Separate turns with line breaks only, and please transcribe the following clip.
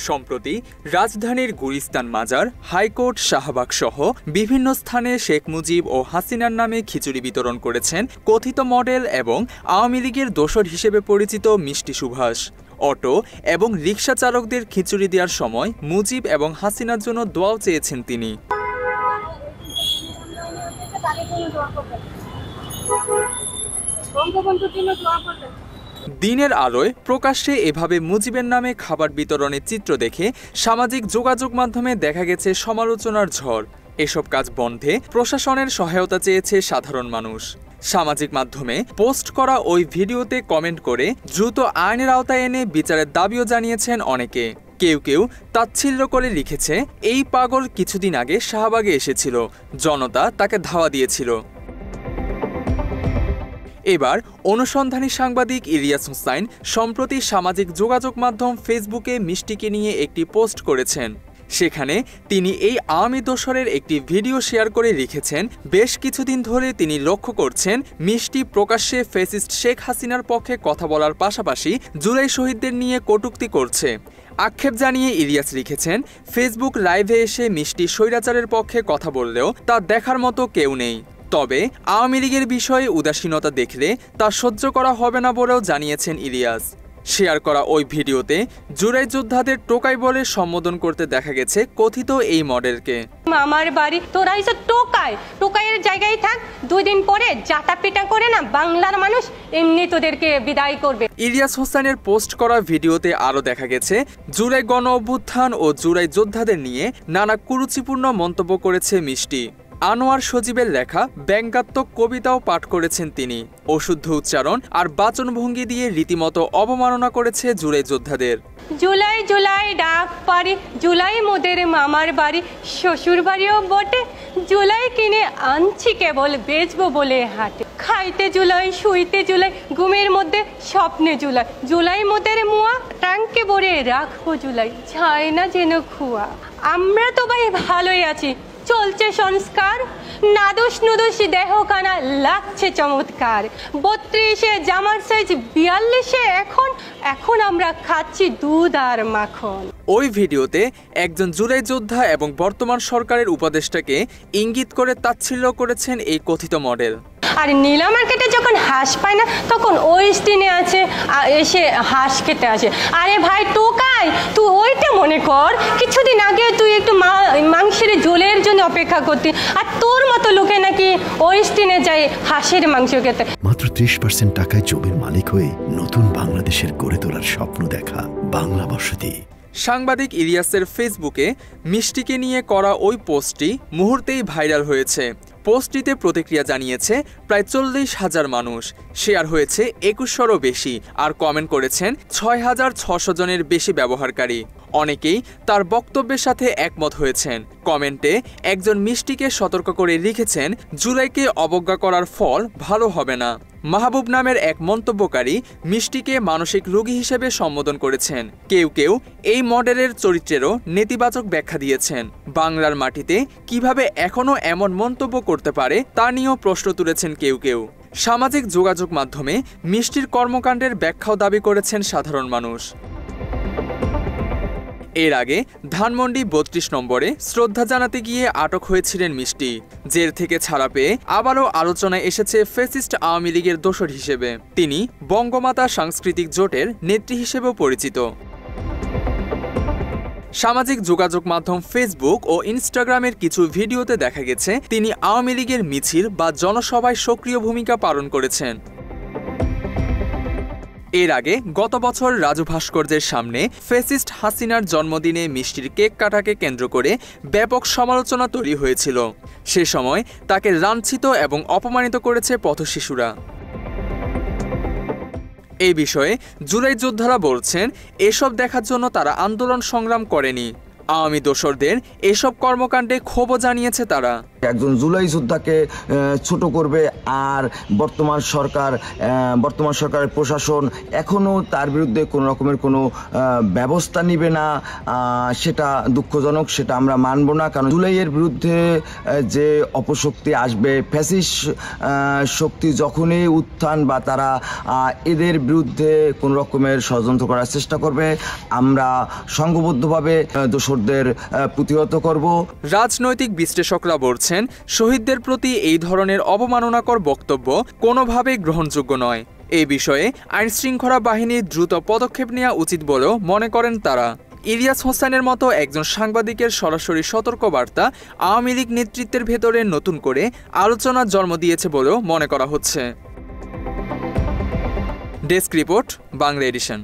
সম্প্রতি রাজধানীর গুলিস্তান মাজার, হাইকোর্ট, শাহবাগ সহ বিভিন্ন স্থানে শেখ মুজিব ও হাসিনার নামে খিচুড়ি বিতরণ করেছেন কথিত মডেল এবং আওয়ামী লীগের দোসর হিসেবে পরিচিত মিষ্টি সুভাষ। অটো এবং রিকশা চালকদের খিচুড়ি দেওয়ার সময় মুজিব এবং হাসিনার জন্য দোয়াও চেয়েছেন তিনি। দিনের আলোয় প্রকাশ্যে এভাবে মুজিবের নামে খাবার বিতরণের চিত্র দেখে সামাজিক যোগাযোগ মাধ্যমে দেখা গেছে সমালোচনার ঝড়। এসব কাজ বন্ধে প্রশাসনের সহায়তা চেয়েছে সাধারণ মানুষ। সামাজিক মাধ্যমে পোস্ট করা ওই ভিডিওতে কমেন্ট করে দ্রুত আইনের আওতায় এনে বিচারের দাবিও জানিয়েছেন অনেকে। কেউ কেউ তাচ্ছিল্য করে লিখেছে, এই পাগল কিছুদিন আগে শাহবাগে এসেছিল, জনতা তাকে ধাওয়া দিয়েছিল। এবার অনুসন্ধানী সাংবাদিক ইলিয়াস হুসাইন সম্প্রতি সামাজিক যোগাযোগ মাধ্যম ফেসবুকে মিষ্টিকে নিয়ে একটি পোস্ট করেছেন। সেখানে তিনি এই আওয়ামী দোসরের একটি ভিডিও শেয়ার করে লিখেছেন, বেশ কিছুদিন ধরে তিনি লক্ষ্য করছেন মিষ্টি প্রকাশ্যে ফ্যাসিস্ট শেখ হাসিনার পক্ষে কথা বলার পাশাপাশি জুলাই শহীদদের নিয়ে কটূক্তি করছে। আক্ষেপ জানিয়ে ইলিয়াস লিখেছেন, ফেসবুক লাইভে এসে মিষ্টি স্বৈরাচারের পক্ষে কথা বললেও তা দেখার মতো কেউ নেই। তবে আওয়ামী লীগের বিষয়ে উদাসীনতা দেখলে তা সহ্য করা হবে না বলেও জানিয়েছেন ইলিয়াস। শেয়ার করা ওই ভিডিওতে জুলাই যোদ্ধাদের টোকাই বলে সম্বোধন করতে দেখা গেছে কথিত এই মডেলকে।
আমার বাড়ি তোরা এসে টোকাইয়ের জায়গায় থাক, 2 দিন পরে জাতা পিটা করে না বাংলার মানুষ এমনি তোদেরকে বিদায় করবে।
ইলিয়াস হোসেনের পোস্ট করা ভিডিওতে আরও দেখা গেছে জুলাই গণ অভ্যুত্থান ও জুলাই যোদ্ধাদের নিয়ে নানা কুরুচিপূর্ণ মন্তব্য করেছে মিষ্টি। আনোয়ার সজীবের লেখা ব্যঙ্গাত্মক কবিতাও পাঠ করেছেন তিনি। অশুদ্ধ উচ্চারণ আর বাচনভঙ্গি দিয়ে রীতিমতো অবমাননা করেছে জুলাই যোদ্ধাদের।
জুলাই জুলাই ডাক পারি, জুলাই মোদের মামার বাড়ি, শ্বশুর বাড়িও বটে, জুলাই কিনে আনছি কেবল বেচবো বলে হাটে। খাইতে জুলাই, শুইতে জুলাই, ঘুমের মধ্যে স্বপ্নে জুলাই, জুলাই মোদের মুয়া, ট্যাঙ্কে ভরে রাখবো জুলাই, যায় না যেন খুয়া। আমরা তো ভাই ভালোই আছি, চলছে সংস্কার, নাদুস নুদুস দেহ কানা লাগছে চমৎকার, 32-এ জামার সাইজ 42-এ এখন আমরা খাচ্ছি দুধ আর মাখন।
ওই ভিডিওতে একজন জুলাই যোদ্ধা এবং বর্তমান সরকারের উপদেষ্টাকে ইঙ্গিত করে তাচ্ছিল্য করেছেন এই কথিত মডেল।
আর নীলা মার্কেটে যখন হাঁস পায় না তখন ওই স্টিনে আছে এসে হাঁস খেতে আসে। আরে ভাই টোকাই, তুই ওইটা মনে কর কিছুদিন আগে তুই একটু মাংসের ঝোলের জন্য অপেক্ষা করতি, আর তোর মতো লোকে নাকি ওই স্টিনে যায় হাঁসের মাংস খেতে।
মাত্র 30% টাকায় জমির মালিক হয়ে নতুন বাংলাদেশের গড়ে তোলার স্বপ্ন দেখা বাংলা বসতি।
সাংবাদিক ইলিয়াসের ফেসবুকে মিষ্টিকে নিয়ে করা ওই পোস্টটি মুহূর্তেই ভাইরাল হয়েছে। পোস্টটিতে প্রতিক্রিয়া জানিয়েছে প্রায় 40,000 মানুষ, শেয়ার হয়েছে 2100-রও বেশি, আর কমেন্ট করেছেন 6,600 জনের বেশি ব্যবহারকারী। অনেকেই তার বক্তব্যের সাথে একমত হয়েছেন। কমেন্টে একজন মিষ্টিকে সতর্ক করে লিখেছেন, জুলাইকে অবজ্ঞা করার ফল ভালো হবে না। মাহবুব নামের এক মন্তব্যকারী মিষ্টিকে মানসিক রোগী হিসেবে সম্বোধন করেছেন। কেউ কেউ এই মডেলের চরিত্রেরও নেতিবাচক ব্যাখ্যা দিয়েছেন। বাংলার মাটিতে কিভাবে এখনও এমন মন্তব্য করতে পারে তা নিয়েও প্রশ্ন তুলেছেন কেউ কেউ। সামাজিক যোগাযোগ মাধ্যমে মিষ্টির কর্মকাণ্ডের ব্যাখ্যাও দাবি করেছেন সাধারণ মানুষ। এর আগে ধানমন্ডি 32 নম্বরে শ্রদ্ধা জানাতে গিয়ে আটক হয়েছিলেন মিষ্টি। জেল থেকে ছাড়া পেয়ে আবারও আলোচনায় এসেছে ফ্যাসিস্ট আওয়ামী লীগের দোসর হিসেবে। তিনি বঙ্গমাতা সাংস্কৃতিক জোটের নেত্রী হিসেবেও পরিচিত। সামাজিক যোগাযোগ মাধ্যম ফেসবুক ও ইনস্টাগ্রামের কিছু ভিডিওতে দেখা গেছে তিনি আওয়ামী লীগের মিছিল বা জনসভায় সক্রিয় ভূমিকা পালন করেছেন। এর আগে গত বছর রাজু ভাস্কর্যের সামনে ফ্যাসিস্ট হাসিনার জন্মদিনে মিষ্টির কেক কাটাকে কেন্দ্র করে ব্যাপক সমালোচনা তৈরি হয়েছিল। সে সময় তাকে লাঞ্ছিত এবং অপমানিত করেছে পথশিশুরা। এই বিষয়ে জুলাই যোদ্ধারা বলছেন, এসব দেখার জন্য তারা আন্দোলন সংগ্রাম করেনি। আওয়ামী দোসরদের এসব কর্মকাণ্ডে ক্ষোভও জানিয়েছে তারা।
একজন জুলাই যোদ্ধাকে ছোট করবে, আর বর্তমান সরকারের প্রশাসন এখনো তার বিরুদ্ধে কোনো রকমের কোনো ব্যবস্থা নিবে না, সেটা দুঃখজনক, সেটা আমরা মানব না। কারণ জুলাইয়ের বিরুদ্ধে যে অপশক্তি আসবে, ফ্যাসিস্ট শক্তি যখনই উত্থান বা তারা এদের বিরুদ্ধে কোনো রকমের ষড়যন্ত্র করার চেষ্টা করবে, আমরা সংঘবদ্ধভাবে দোসরদের প্রতিহত করব।
রাজনৈতিক বিশ্লেষকরা বলছেন, শহীদদের প্রতি এই ধরনের অবমাননাকর বক্তব্য কোনোভাবেই গ্রহণযোগ্য নয়। এই বিষয়ে আইনশৃঙ্খলা বাহিনীর দ্রুত পদক্ষেপ নেওয়া উচিত বলেও মনে করেন তারা। ইলিয়াস হোসেনের মতো একজন সাংবাদিকের সরাসরি সতর্কবার্তা আওয়ামী লীগ নেতৃত্বের ভেতরে নতুন করে আলোচনার জন্ম দিয়েছে বলেও মনে করা হচ্ছে। Desk report, Bangla addition.